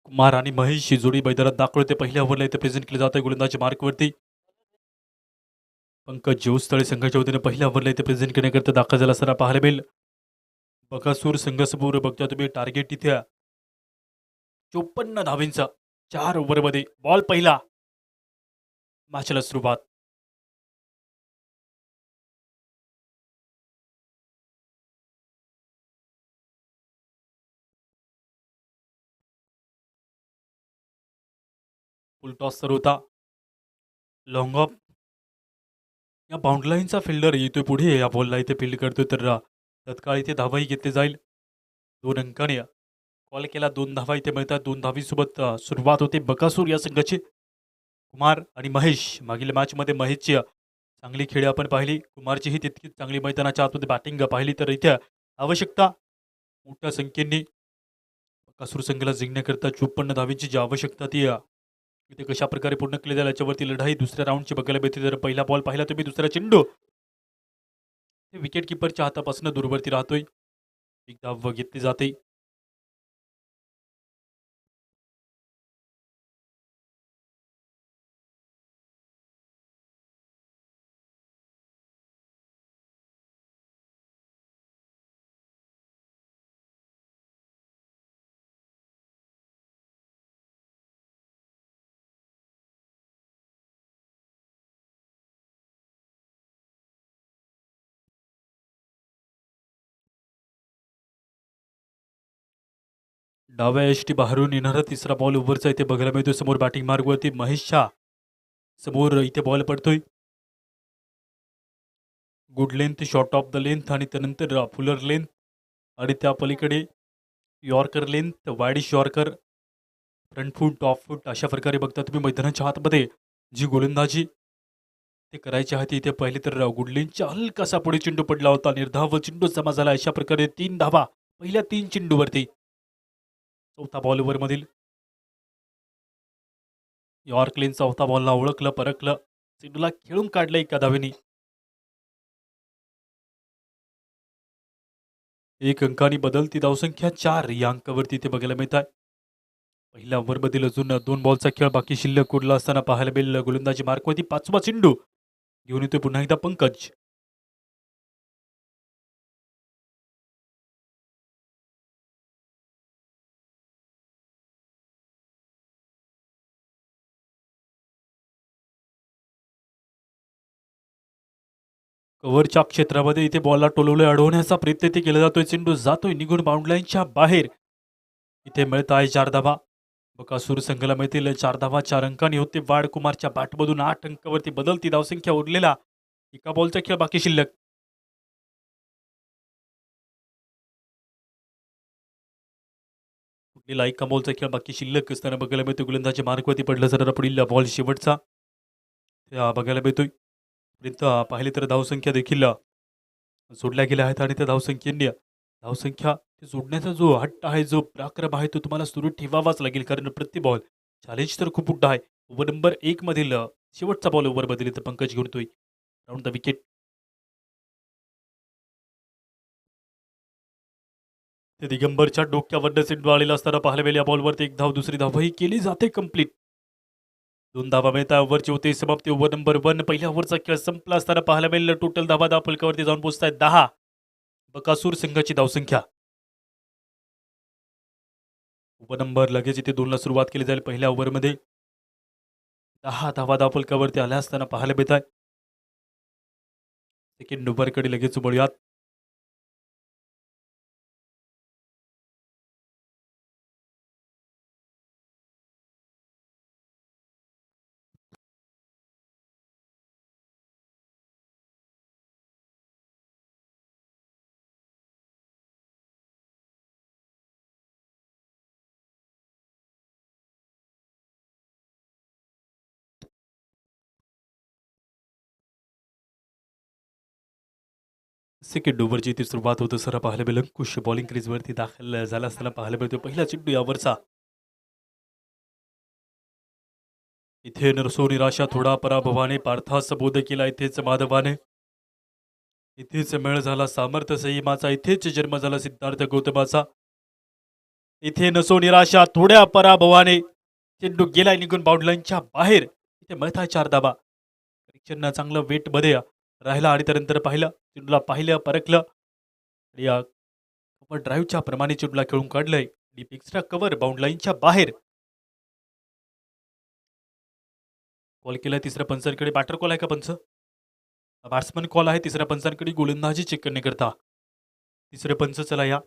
कुमार आणि महेश ही जोडी मैदानात दाखल होते. पहिल्या ओव्हरला इथे प्रेझेंट केले जाते गोलंदाजी मार्कवरती. पंकज जोस्तळे संघाच्या वतीने पहिल्या ओव्हरला इथे प्रेझेंट करण्याकरता दाखल झाला असताना पाहायला मिळेल. बकासूर संघासमोर बघता तुम्ही टार्गेट इथे 54 धावींचा 4 ओव्हरमध्ये बॉल पहिला. मॅचला सुरुवात. फुल टॉस तर होता. लॉंग ऑफ या बाउंड्री लाईनचा फिल्डर येतोय पुढे. या बॉलला इथे फील्ड करतोय तर तत्काळ इथे धावाही घेतली जाईल. 2 अंकाने कॉल केला. 2 धावा इथे मिळतात. 2 धावीसोबत सुरुवात होते बकासूर या संघाची. कुमार आणि महेश मागील मॅचमध्ये महेशची चांगली खेळी आपण पाहिली. कुमारचीही तितकीच चांगली मैदानाच्या आतमध्ये बॅटिंग पाहिली. तर इथे आवश्यकता मोठ्या संख्येने बकासूर संघाला जिंकण्याकरता 54 धावींची जी आवश्यकता ती इथे कशा प्रकारे पूर्ण केली जाईल याच्यावरती लढाई दुसऱ्या राऊंडची बघायला मिळते. तर पहिला बॉल पाहिला तुम्ही. दुसरा चेंडू विकेट किपरच्या हातापासून दूरवरती राहतोय. एक धाव घेतली जाते. डाव्या एसटी बाहेरून येणारा तिसरा बॉल ओव्हरचा इथे बघायला मिळतोय. समोर बॅटिंग मार्गवरती महेश शहा समोर इथे बॉल पडतोय. Good length, short of the length आणि त्यानंतर फुलर लेंथ आणि त्या पलीकडे yorker length, wideish yorker, front foot, top foot अशा प्रकारे बघता तुम्ही मैदानाच्या आतमध्ये जी गोलंदाजी ते करायची आहे ती इथे पहिले तर गुडलेनच्या हलकासा पुढे चेंडू पडला होता. निर्धाव चेंडू जमा झाला. अशा प्रकारे 3 धावा पहिल्या 3 चेंडूवरती. चौथा बॉल ओव्हरमधील यॉर्क लेन चौथा बॉलला ओळखलं, परखलं, चेंडूला खेळून काढलं एका धावेने. 1 अंकानी बदलती धावसंख्या 4 या अंकावरती इथे बघायला मिळत आहे. पहिल्या ओव्हरमधील अजून 2 बॉलचा खेळ बाकी शिल्लक उरला असताना पाहायला मिळेल गोलंदाजी मार्कवरती 5वा चेंडू घेऊन येतोय पुन्हा एकदा पंकज. कव्हरच्या क्षेत्रामध्ये इथे बॉलला टोलवले अडवण्याचा प्रयत्न इथे केला जातोय. चेंडू जातोय निघून बाउंड्रीलाईनच्या बाहेर. इथे मिळत आहे 4 धावा. बकासूर संघाला मिळतील 4 धावा. 4 अंकांनी होते वाढ. कुमारच्या बॅटमधून 8 अंकावरती बदलती धावसंख्या उरलेला एका बॉलचा खेळ बाकी शिल्लक. कुठलीला एका बॉलचा खेळ बाकी शिल्लक असताना बघायला मिळतो. गोलंदाजी मार्कवरती पडलं जरा पुढील बॉल शेवटचा बघायला मिळतोय. पर्यंत पाहिले तर धावसंख्या देखील सोडल्या गेल्या आहेत आणि त्या धावसंख्येने धावसंख्या ते सोडण्याचा जो हट्ट आहे, जो पराक्रम आहे तो तुम्हाला सुरू ठेवावाच लागेल. कारण प्रति बॉल चॅलेंज तर खूप मोठा आहे. ओव्हर नंबर 1 मधील शेवटचा बॉल ओव्हर बदल तर पंकज घेऊन येतोय राऊंड द विकेट. ते दिगंबरच्या डोक्यावर चेंडू आलेला असताना पाहायला मिळेल. या बॉलवरती 1 धाव, दुसरी धावही केली जाते कंप्लीट. 2 धावा मिळतात. ओव्हरची होते समाप्ती. ओव्हर नंबर 1 पहिल्या ओव्हरचा खेळ संपला असताना पाहायला मिळेल टोटल धावा फलकावरती जाऊन पोहोचत आहेत 10. बकासूर संघाची धावसंख्या. ओव्हर नंबर लगेच इथे 2 ला सुरुवात केली जाईल. पहिल्या ओव्हरमध्ये 10 धावा फलकावरती आल्या असताना पाहायला मिळत आहे. सेकंड ओव्हरकडे लगेच वळूयात. सेकंड ओव्हरची इथे सुरुवात होतं सर पाहायला मिळेल. अंकुश बॉलिंग क्रीजवरती दाखल झाला असताना पाहायला मिळतो. पहिला चेंडू यावरचा इथे नरसो निराशा थोडा पराभवाने पार्थास बोध केला इथेच माधवाने. इथेच मेळ झाला सामर्थ्य संयमाचा, इथेच जन्म झाला सिद्धार्थ गौतमाचा. इथे नसो निराशा थोड्या पराभवाने चेंडू गेलाय निघून बाउंड्रीच्या बाहेर. इथे मळता 4 धाबा. परीक्षांना चांगलं वेट मध्ये राहिला आणि त्यानंतर पाहिलं चेंडूला पाहिलं परखलं आणि या कव्हर ड्राईव्हच्या प्रमाणे चेंडूला खेळून काढलंय. डीप एक्स्ट्रा कव्हर बाउंड्रीच्या बाहेर. कॉल केलाय तिसऱ्या पंचांकडे. बॅटर कॉल आहे का पंच? बॅट्समन कॉल आहे तिसऱ्या पंचांकडे गोलंदाजी चेक करण्याकरता. तिसरे पंच चला या.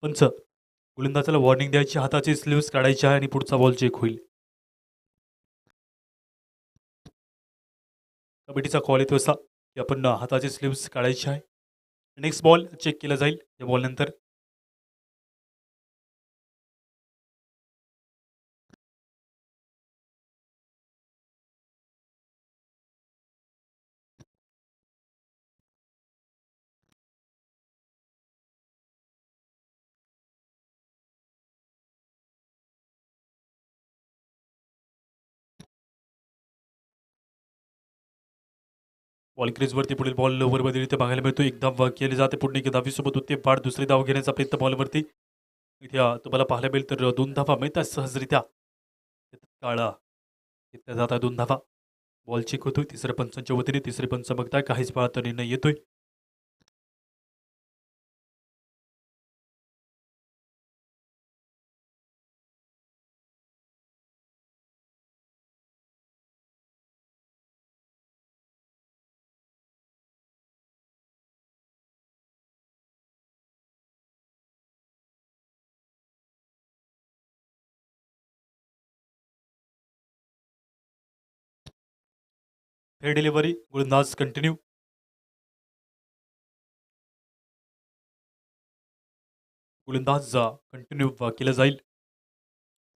पंच गोलंदाजाला वॉर्निंग द्यायची, हाताची स्लीव्स काढायची आहे आणि पुढचा बॉल चेक होईल. कमिटीचा कॉल येतो असा की आपण हाताची स्लीव्स काढायची आहे. नेक्स्ट बॉल चेक केला जाईल या बॉल नंतर. बॉल क्रीजवरती पुढील बॉल ओव्हरमध्ये इथे बघायला मिळतो. एक धाव केली जाते पुढे की धावीसोबत होते पाठ दुसरी धाव घेण्याचा प्रयत्न बॉलवरती. इथे तुम्हाला पाहायला मिळेल तर 2 धावा मिळतात सहजरित्या. काळा इथे जात आहे 2 धावा. बॉल चेक होतोय तिसऱ्या पंचांच्या वतीने. तिसरे पंच बघताय काहीच पाहता निर्णय येतोय. फेअर डिलिव्हरी गोलंदाज कंटिन्यू. गोलंदाज कंटिन्यू केलं जाईल.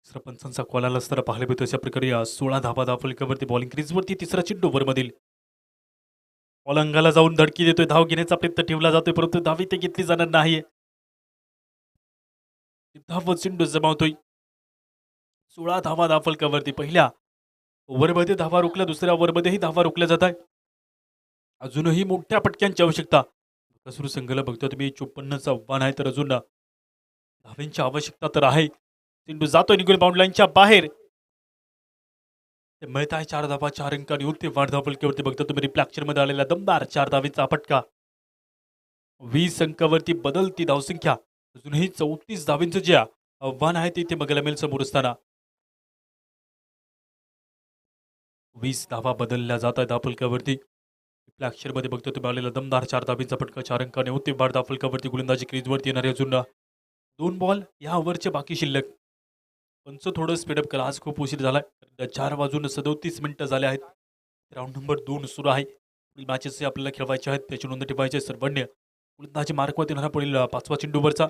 सरपंचांचा कॉल आला असताना पाहायला मिळतो अशा प्रकारे 16 धाबा दाफलकावरती बॉलिंग क्रीजवरती तिसरा चेंडू ओव्हरमधील. बॉल अंगाला जाऊन धडकी देतोय. धाव घेण्याचा प्रयत्न ठेवला जातोय परंतु धाव इथे घेतली जाणार नाहीये. धाव चेंडू जमावतोय. 16 धावा दाफलकावरती. पहिल्या ओव्हरमध्ये धावा रोखल्या, दुसऱ्या ओव्हरमध्येही धावा रोखल्या जात आहे. अजूनही मोठ्या पटक्यांची आवश्यकता. कसरू संघाला बघतो तुम्ही 54चं आव्हान आहे तर अजून धाव्यांची आवश्यकता तर आहे. चेंडू जातोय निघून बाउंड्रीच्या बाहेर. ते मिळत आहे 4 धावा 4 अंकांनी होते वाढ धावफलकावरती. बघता तुम्ही रिफ्लॅक्शन मध्ये आलेला दमदार 4 धावेचा फटका. 20 अंकावरती बदलती धावसंख्या. अजूनही 34 धावेंचं जे आव्हान आहे ते इथे बघायला मिळेल समोर असताना. 20 धावा बदलल्या जात आहेत धावफलकावरती. मध्ये बघतो तुम्ही आलेला दमदार 4 धावेचा फटका. 4 अंकाने होते वाढ धावफलकावरती. गोलंदाजी क्रीजवरती येणारे अजून 2 बॉल या ओव्हरचे बाकी शिल्लक. पंच थोडं स्पीडअप करा, आज खूप उशीर झालाय. 4 वाजून 37 मिनिटं झाले आहेत. राऊंड नंबर 2 सुरू आहे. पुढील मॅचेस आपल्याला खेळवायचे आहेत त्याची नोंद ठेवायची सर्वांनी. गोलंदाजी मार्कवरती येणारा पुढील 5वा चेंडूवरचा.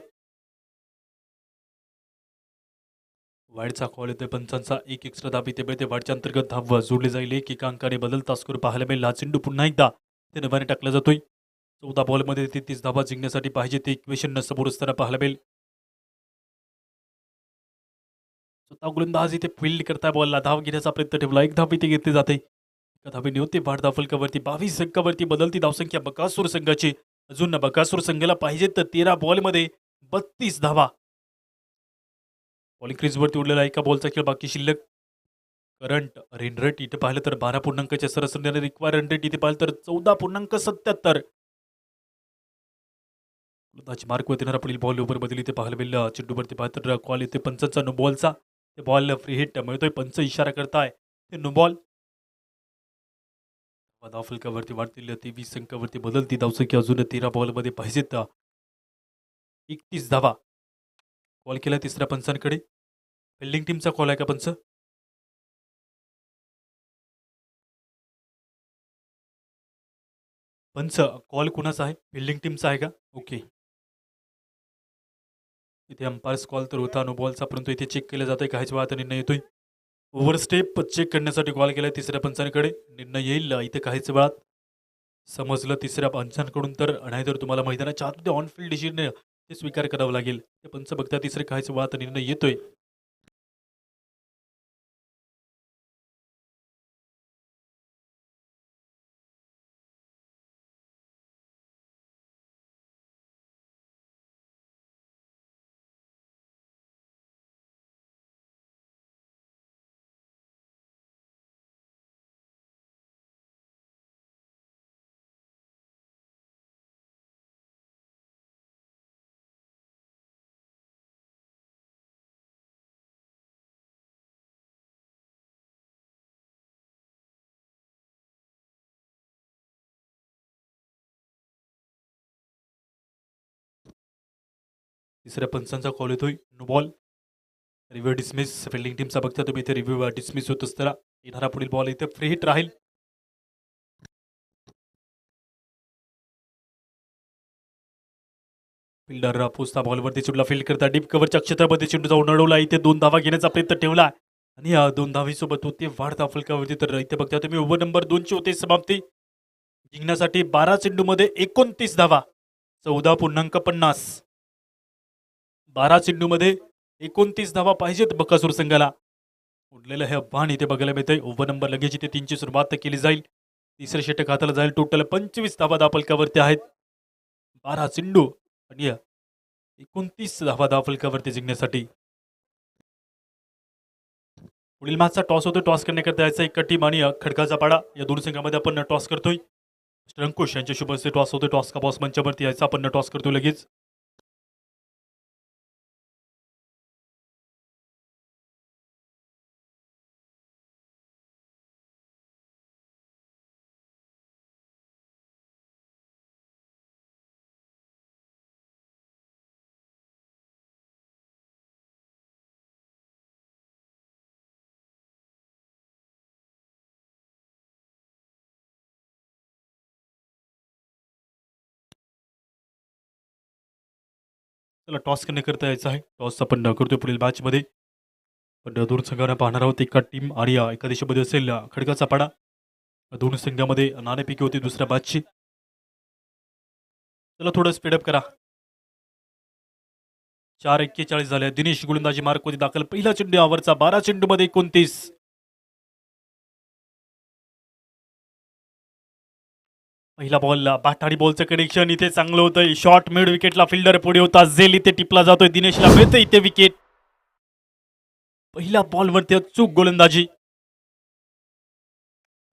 वाईडचा कॉल येतोय पंचांचा. एक एक्स्ट्रा धाव इथे मिळते. वाईडच्या अंतर्गत धाव जोडली जाईल. 1 अंकाने बदलता स्कोर पाहायला मिळेल. हा चेंडू पुन्हा एकदा ते नव्याने टाकला जातोय. 14 बॉलमध्ये 33 धावा जिंकण्यासाठी पाहिजे ते इक्वेशन समोर असताना पाहायला मिळेल. स्वतः गोलंदाज इथे फील्ड करताय बॉलला धाव घेण्याचा प्रयत्न ठेवला. एक धाव इथे घेतली जाते. एका धावेने होते वाढ धाव फलकावरती 22 अंकावरती बदलती धावसंख्या बकासूर संघाची. अजून बकासूर संघाला पाहिजे तर 13 बॉलमध्ये 32 धावा. बॉलिंग क्रीजवरती उडलेला एका बॉलचा खेळ बाकी शिल्लक. करंट रन रेट इथे पाहिलं तर 12 सरासरी रिक्वायर रन रेट इथे पाहिलं तर 14.77. मार्कवरती येणारा पुढील बॉल ओव्हर बदल इथे पाहायला मिळेल. चेंडूवरती पाहत तर कॉल येते पंचांचा नो बॉलचा. ते बॉल फ्री हिट मिळतोय. पंच इशारा करताय ते नो बॉल. धाव फलकावरती वाढतील 23 अंकावरती बदलती धावसंख्या. अजून 13 बॉलमध्ये पाहिजेत 31 धावा. कॉल केला तिसऱ्या पंचांकडे. फिल्डिंग टीमचा कॉल आहे का पंच? पंच कॉल कुणाचा आहे? फिल्डिंग टीमचा आहे का? ओके. इथे अंपायर्स कॉल तर होता नो बॉलचा, परंतु इथे चेक केलं जातंय. काहीच वेळात निर्णय येतोय. ओव्हर स्टेप चेक करण्यासाठी कॉल केलाय तिसऱ्या पंचांकडे. निर्णय येईल इथे काहीच वेळात. समजलं तिसऱ्या पंचांकडून तर नाहीतर तुम्हाला मैदानाच्या आतमध्ये ऑन फील्ड डिसिजन ते स्वीकार करावं लागेल. ते पंच बघता तिसरे काहीच वेळात निर्णय येतोय. तिसऱ्या पंचांचा कॉल येतोय no ball. Review dismiss. Fielding टीमचा बघता तुम्ही इथे रिव्ह्यू डिसमिस होत असताना येणारा पुढील बॉल इथे फ्री हिट राहील. फिल्डर पोचता बॉलवरती चेंडूला फील्ड करता डीप कव्हरच्या क्षेत्रामध्ये चेंडू जाऊन अडवला. इथे 2 धावा घेण्याचा प्रयत्न ठेवला आणि 2 धावीसोबत होते वाढ फलकावरती. तर इथे बघता तुम्ही ओव्हर नंबर 2ची होते समाप्ती. जिंकण्यासाठी 12 चेंडूमध्ये 29 धावा. 14.50. 12 चेंडूमध्ये 29 धावा पाहिजेत बकासूर संघाला. उडलेलं हे आव्हान इथे बघायला मिळतंय. ओव्हर नंबर लगेच इथे 3ची सुरुवात केली जाईल. तिसरे षटक हाताला जाईल. टोटल 25 धावा धावफलकावरती आहेत. 12 चेंडू आणि 29 धावा धावफलकावरती जिंकण्यासाठी. पुढील मॅचचा टॉस होतो. टॉस करण्याकरता यायचा एक टीम आणि खडकाचा पाडा या दोन संघामध्ये आपण टॉस करतोय. मिस्टर अंकुश यांच्या शुभ हस्ते टॉस होतोय. टॉस का बॉस मंचावरती यायचा आपण टॉस करतोय लगेच. चला टॉस करण्याकरता यायचं आहे. टॉस आपण करतोय पुढील मॅचमध्ये. पण दोन संघांना पाहणार आहोत. एका टीम आणि एका देशामध्ये असेल खडकाचा पाडा. दोन संघामध्ये नाणेफेकी होती दुसऱ्या मॅचची. चला थोडं स्पीडअप करा. 4:41 झाले. दिनेश गोलंदाजी मार्कमध्ये दाखल. पहिला चेंडू यावरचा 12 चेंडूमध्ये 29. पहिला बॉल बाठाडी बॉलचं कनेक्शन इथे चांगलं होतं. शॉर्ट मिड विकेटला फिल्डर पुढे होता. झेल इथे टिपला जातोय. दिनेशला मिळतं इथे विकेट. पहिल्या बॉलवरती अचूक गोलंदाजी.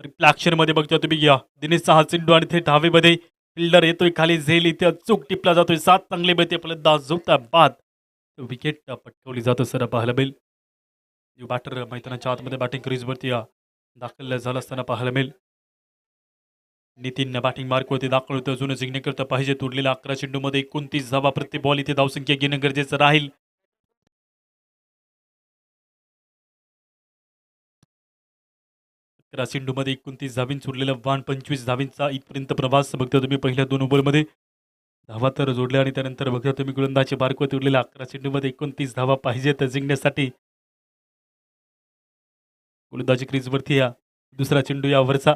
रिफ्लॅक्शन मध्ये बघता तुम्ही घ्या. दिनेशचा हा चेंडू आणि ते धावेमध्ये फिल्डर येतोय खाली. झेल इथे अचूक टिपला जातोय. 7 चांगले बेते फलंदाज झोपता बाद विकेट पटकवली जात असताना पाहायला मिळेल. बॅटर मैदानाच्या आतमध्ये बॅटिंग क्रीजवरती दाखल झाला असताना पाहायला मिळेल. नितीन बॅटिंग मार्कवरती दाखल होतं. अजून जिंकण्याकरता पाहिजे. उरलेल्या 11 चेंडूमध्ये 29 धावा. प्रत्येक बॉल इथे धावसंख्या घेणं गरजेचं राहील. 11 चेंडूमध्ये 29 धावींच उरलेलं वाण. 25 धावींचा इथपर्यंत प्रवास बघता तुम्ही पहिल्या 2 ओव्हरमध्ये. धावा तर जोडल्या आणि त्यानंतर बघता तुम्ही गोलंदाजी मार्कवरती उरलेल्या 11 चेंडूमध्ये 29 धावा पाहिजेत जिंकण्यासाठी. गोलंदाजी क्रीजवरती दुसरा चेंडू यावरचा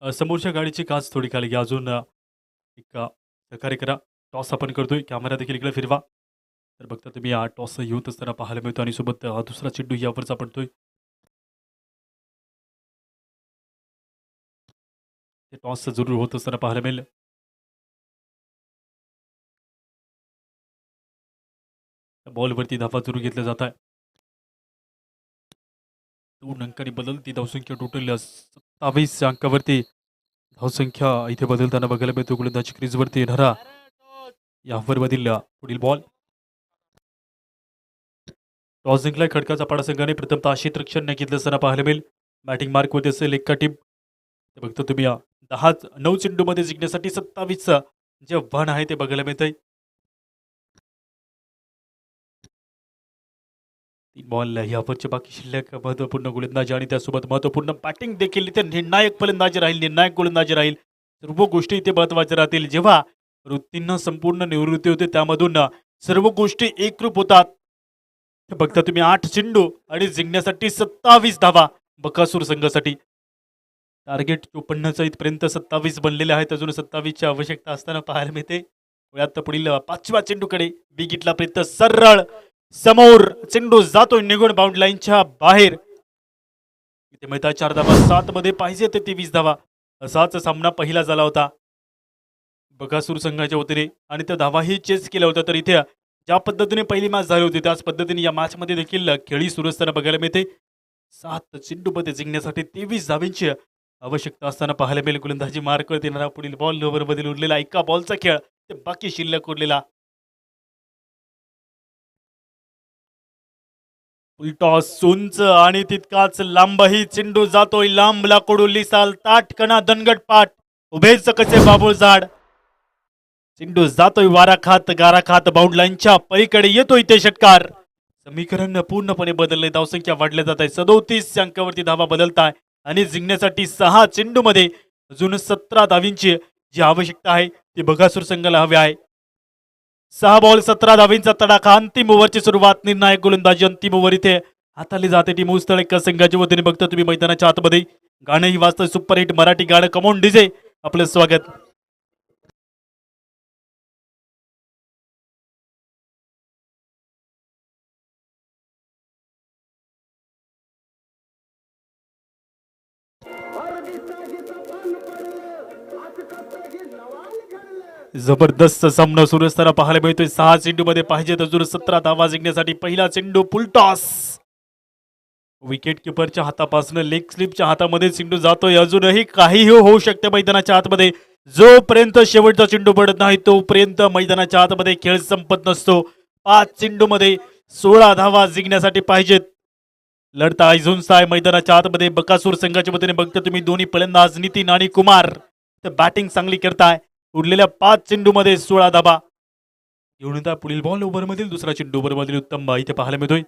समोरच्या गाडीची काच थोडी खाली घ्या. अजून एक सहकार्य करा. टॉस आपण करतोय. कॅमेरा देखील इकडे फिरवा. तर बघता तुम्ही टॉस येत असताना पाहायला मिळतो आणि सोबत दुसरा चेंडू यावरचा पडतोय. ते टॉस जरूर होत असताना पाहायला मिळेल. बॉलवरती धावा जरूर घेतल्या जात आहे. 2 अंकांनी बदलती धावसंख्या टोटल 27 अंकावरती धावसंख्या इथे बदलताना बघायला मिळतो. गोलंदाज क्रीजवरती येणारा यावर मधील पुढील बॉल. टॉस जिंकलाय खडकाचा पाडा संघाने. प्रथमतः क्षेत्ररक्षण घेतलं असताना पाहायला मिळेल. बॅटिंग मार्कवरती असेल एका टीम. बघतो तुम्ही 9 चेंडूमध्ये जिंकण्यासाठी 27 जे आव्हान आहे ते बघायला मिळतंय. 3 बॉल यावरचे बाकी शिल्लक महत्वपूर्ण गोलंदाजी आणि त्यासोबत महत्वपूर्ण बॅटिंग देखील इथे निर्णायक फलंदाजी राहील, निर्णायक गोलंदाजी राहील. सर्व गोष्टी इथे महत्वाच्या राहतील. जेव्हा वृत्तींना संपूर्ण निवृत्ती होते त्यामधून सर्व गोष्टी एकरूप होतात. हे बघता तुम्ही 8 चेंडू आणि जिंकण्यासाठी 27 धावा बकासूर संघासाठी. टार्गेट 54चा इथपर्यंत 27 बनलेले आहेत. अजून 27ची आवश्यकता असताना पाहायला मिळते. आता पुढील 5व्या चेंडूकडे बिगिटला प्रयत्न सरळ समोर चेंडू जातोय निघून बाउंड लाईनच्या बाहेर. इथे मिळतात 4 धावा. 7 मध्ये पाहिजे ते 23 धावा. असाच सामना पहिला झाला होता बकासूर संघाच्या वतीने आणि त्या धावाही चेस केल्या होत्या. तर इथे ज्या पद्धतीने पहिली मॅच झाली होती त्याच पद्धतीने या मॅच मध्ये देखील खेळी सुरू असताना बघायला मिळते. 7 चेंडूमध्ये जिंकण्यासाठी 23 धावांची आवश्यकता असताना पाहायला मिळेल. गोलंदाजी मार्कवरती येणारा पुढील बॉल ओव्हर मध्ये उरलेला एका बॉलचा खेळ ते बाकी शिल्लक उरलेला. टॉस उंच आणि तितकाच लांबही चेंडू जातोय. लांब लाकडू लिसाल ताटकणा दणगट पाठ उभेच कसे बाबूळ झाड. चेंडू जातोय वारा खात गारा खात बाउंड लाईनच्या पलीकडे येतोय ते षटकार. समीकरण पूर्णपणे बदलले. धावसंख्या वाढल्या जात आहे. 37 अंकावरती धावा बदलताय आणि जिंकण्यासाठी 6 चेंडू मध्ये अजून 17 धावींची जी आवश्यकता आहे ती बकासूर संघाला हवी आहे. 6 बॉल 17 धावींचा तडाखा. अंतिम ओव्हरची सुरुवात. निर्णायक गोलंदाजी अंतिम ओव्हर इथे हाताळली जाते. टीम उस्तळेकर संघाच्या वतीने बघता तुम्ही मैदानाच्या आतमध्ये गाणंही वाजतंय. सुपरहिट मराठी गाणं कमॉन डीजे आपलं स्वागत. जबरदस्त सामना सुरू असताना पाहायला मिळतोय. 6 चेंडू मध्ये पाहिजे अजून 17 धावा जिंकण्यासाठी. पहिला चेंडू फुलटॉस. विकेट किपरच्या हातापासून लेग स्लिपच्या हातामध्ये चेंडू जातोय. अजूनही काहीही होऊ शकते मैदानाच्या आतमध्ये. जोपर्यंत शेवटचा चेंडू पडत नाही तोपर्यंत मैदानाच्या आतमध्ये खेळ संपत नसतो. 5 चेंडू मध्ये 16 धावा जिंकण्यासाठी पाहिजेत. लढता आहे मैदानाच्या आतमध्ये बकासूर संघाच्या वतीने बघता तुम्ही दोन्ही फलंदाज नितीन आणि कुमार तर बॅटिंग चांगली करताय. उरलेल्या 5 चेंडू मध्ये 16 धाबा घेऊन येतात. पुढील बॉल ओव्हर मधील दुसरा चेंडू ओव्हर मधील उत्तम इथे पाहायला मिळतोय.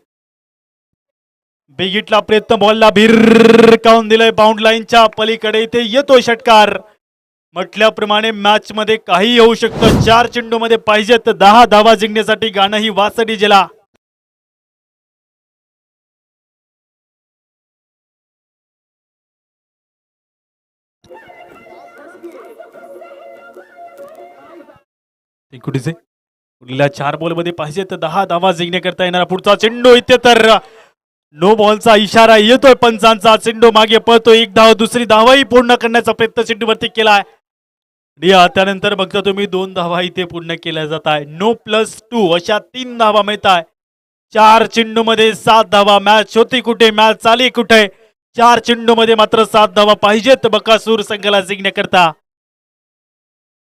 बेगिटला प्रयत्न बॉलला भिरकावून दिलंय बाउंड लाईनच्या पलीकडे. इथे येतोय षटकार. म्हटल्याप्रमाणे मॅच मध्ये काही होऊ शकतं. 4 चेंडू मध्ये पाहिजे तर 10 धावा जिंकण्यासाठी गाणं ही वासडी जिला. कुठेच उरलेल्या 4 बॉल मध्ये पाहिजे तर 10 धावा जिंकण्याकरता येणारा पुढचा चेंडू. इथे तर नो बॉलचा इशारा येतोय पंचांचा. चेंडू मागे पळतोय. 1 धाव दुसरी धावाही पूर्ण करण्याचा प्रयत्न चेंडूवरती केलाय. त्यानंतर बघता तुम्ही 2 धावा इथे पूर्ण केल्या जात आहे. नो +2 अशा 3 धावा मिळत आहे. 4 चेंडू मध्ये 7 धावा. मॅच होती कुठे, मॅच चाली कुठे. 4 चेंडू मध्ये मात्र 7 धावा पाहिजेत बकासूर संघाला जिंकण्याकरता.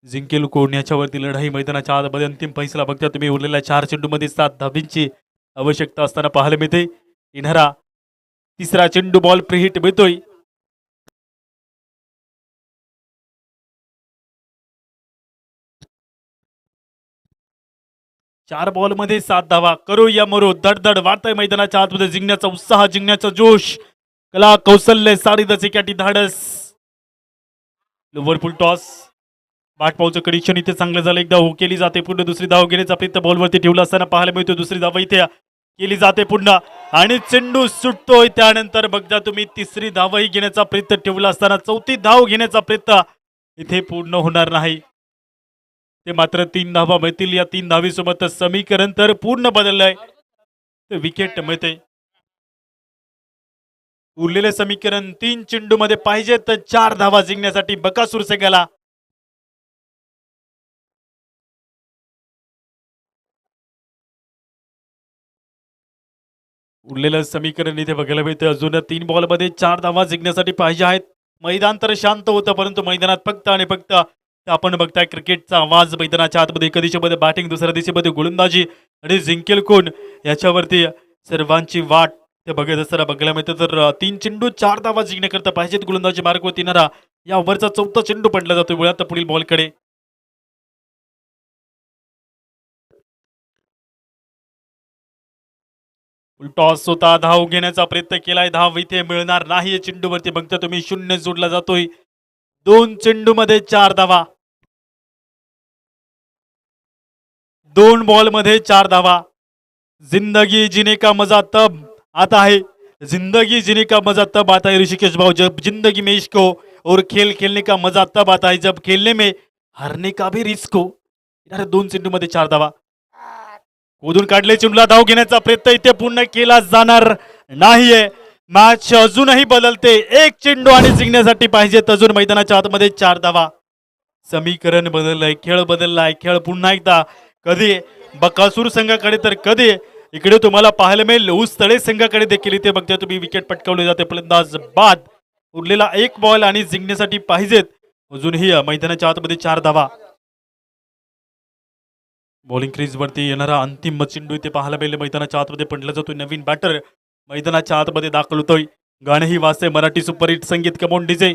जिंकेल कोण याच्यावरती लढाई मैदानाच्या आतमध्ये अंतिम फैसला बघता तुम्ही. उरलेल्या 4 चेंडू मध्ये 7 धाबींची आवश्यकता असताना पाहायला मिळते. येणारा तिसरा चेंडू बॉल प्रीहिट मिळतोय. चार बॉल मध्ये 7 धावा. करू या मरो धडधड वाढतंय मैदानाच्या आतमध्ये. जिंकण्याचा उत्साह, जिंकण्याचा जोश, कला कौशल्य सारी कॅटी धाडस. Liverpool toss. बॅटबॉलचं कडिशन इथे चांगलं झालं. एकदा हो केली जाते. पुढे दुसरी धाव घेण्याचा प्रयत्न बॉलवरती ठेवला असताना पाहायला मिळतो. दुसरी धाव इथे केली जाते पुन्हा आणि चेंडू सुटतोय. त्यानंतर बघता तुम्ही तिसरी धावही घेण्याचा प्रयत्न ठेवला असताना चौथी धाव घेण्याचा प्रयत्न इथे पूर्ण होणार नाही. ते मात्र 3 धावा मिळतील. या 3 धावीसोबत समीकरण तर पूर्ण बदललंय. ते विकेट मिळते. उरलेले समीकरण 3 चेंडू मध्ये पाहिजे तर 4 धावा जिंकण्यासाठी बकासूर संघाला. उरलेलं समीकरण इथे बघायला मिळतं. अजून 3 बॉल मध्ये 4 धावा जिंकण्यासाठी पाहिजे आहेत. मैदान तर शांत होतं परंतु मैदानात फक्त आणि फक्त आपण बघताय क्रिकेटचा आवाज. मैदानाच्या आतमध्ये एका दिशेमध्ये बॅटिंग दुसऱ्या दिशेमध्ये गोलंदाजी आणि जिंकेल कोण याच्यावरती सर्वांची वाट ते बघत असताना बघायला मिळतं. तर 3 चेंडू 4 धावा जिंकण्याकरता पाहिजेत. गोलंदाजी मार्गवरती येणारा या ओव्हरचा चौथा चेंडू पडला जातो. वेळात पुढील बॉलकडे टॉस होता. धाव घेण्याचा प्रयत्न केलाय. धाव इथे मिळणार नाही. चेंडूवरती बघता तुम्ही 0 जोडला जातोय. 2 चेंडू मध्ये 4 धावा. 2 बॉल मध्ये 4 धावा. जिंदगी जीने का मजा तब आता है. जिंदगी जीने का मजा तब आता है ऋषिकेश भाऊ. जब जिंदगी में इश्क हो और खेल खेलने का मजा तब आता है जब खेलने में हारने का भी रिस्क हो. 2 चेंडू मध्ये 4 धावा. ओधून काढले. चेंडूला धाव घेण्याचा प्रयत्न इथे पूर्ण केला जाणार नाहीये. मॅच अजूनही बदलते. 1 चेंडू आणि जिंकण्यासाठी पाहिजेत अजून मैदानाच्या आतमध्ये 4 धावा. समीकरण बदललंय. खेळ बदललाय. खेळ पुन्हा एकदा कधी बकासूर संघाकडे तर कधी इकडे तुम्हाला पाहायला मिळेल ऊस तळे संघाकडे देखील. इथे बघता तुम्ही विकेट पटकावले जाते फलंदाज बाद. उरलेला 1 बॉल आणि जिंकण्यासाठी पाहिजेत अजूनही मैदानाच्या आतमध्ये 4 धावा. बॉलिंग क्रीज वरती येणारा अंतिम चेंडू इथे पाहायला मिळेल. मैदानाच्या आतमध्ये पडला जातोय. नवीन बॅटर मैदानाच्या आतमध्ये दाखल होतोय. गाणंही वाजते मराठी सुपरहिट संगीत. Come on DJ.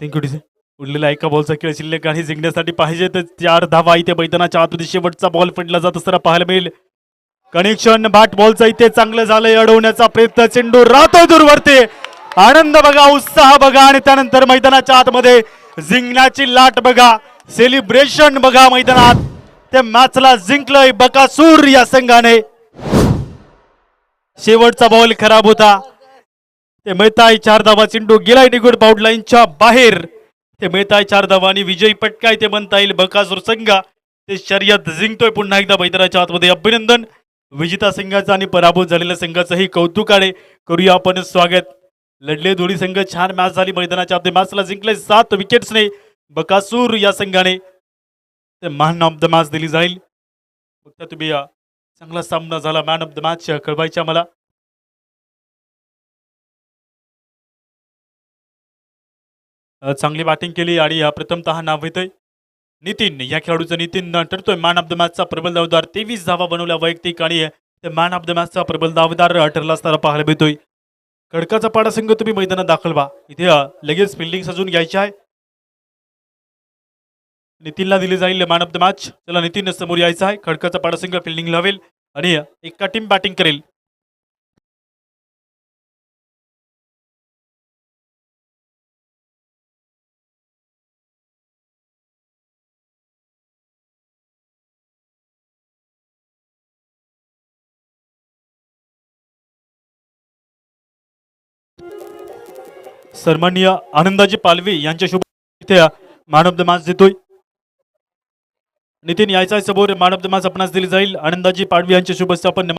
Thank you DJ. उरलेला एका बॉलचा खेळ शिल्लक आणि जिंकण्यासाठी पाहिजे तर 4 धावा. इथे मैदानाच्या आतमध्ये शेवटचा बॉल पडला जात असताना पाहायला मिळेल. कनेक्शन बॅट बॉलचा इथे चांगलं झालंय. अडवण्याचा प्रयत्न. चेंडू राहतोय दूरवरती. आनंद बघा. उत्साह बघा. आणि त्यानंतर मैदानाच्या आतमध्ये जिंकण्याची लाट बघा. सेलिब्रेशन बघा मैदानात. ते मॅचला जिंकलंय बकासूर या संघाने. शेवटचा बॉल खराब होता. ते मिळताय 4 धावा. चेंडू गेलाय निगुड बाउंड लाईनच्या बाहेर. ते मिळताय 4 धावा आणि विजयी पटकाय ते म्हणता येईल बकासूर संघ. ते शर्यत जिंकतोय पुन्हा एकदा मैदानाच्या आतमध्ये. अभिनंदन विजेता संघाचं आणि पराभूत झालेल्या संघाचंही कौतुकाने करूया आपण स्वागत. लढले दोन्ही संघ. छान मॅच झाली मैदानाच्या आतमध्ये. मॅचला जिंकले 7 विकेट्सने बकासूर या संघाने. ते मॅन ऑफ द मॅच दिली जाईल. फक्त तुम्ही चांगला सामना झाला. मॅन ऑफ द मॅच कळवायच्या मला. चांगली बॅटिंग केली आणि प्रथमतः नाव येतंय नितीन. या खेळाडूचं नितीन ठरतोय मॅन ऑफ द मॅचचा प्रबल दावेदार. 23 धावा बनवल्या वैयक्तिक आणि मॅन ऑफ द मॅचचा प्रबल दावेदार ठरला असताना पाहायला मिळतोय. खडकाचा पाडा संघ तुम्ही मैदानात दाखल व्हा. इथे लगेच फिल्डिंग सजून घ्यायची आहे. नितीनला दिली जाईल मॅन ऑफ द मॅच. चला नितीन समोर यायचं आहे. खडकाचा पाडा संघ फिल्डिंग लावेल आणि एका टीम बॅटिंग करेल. सन्माननीय आनंदाजी पालवी यांच्या शुभ इथे मॅन ऑफ द मॅच देतोय. नितीन यायचा समोर. मॅन ऑफ द मॅच आपणास दिली जाईल. आनंदाजी पाडवी यांच्या शुभ आपण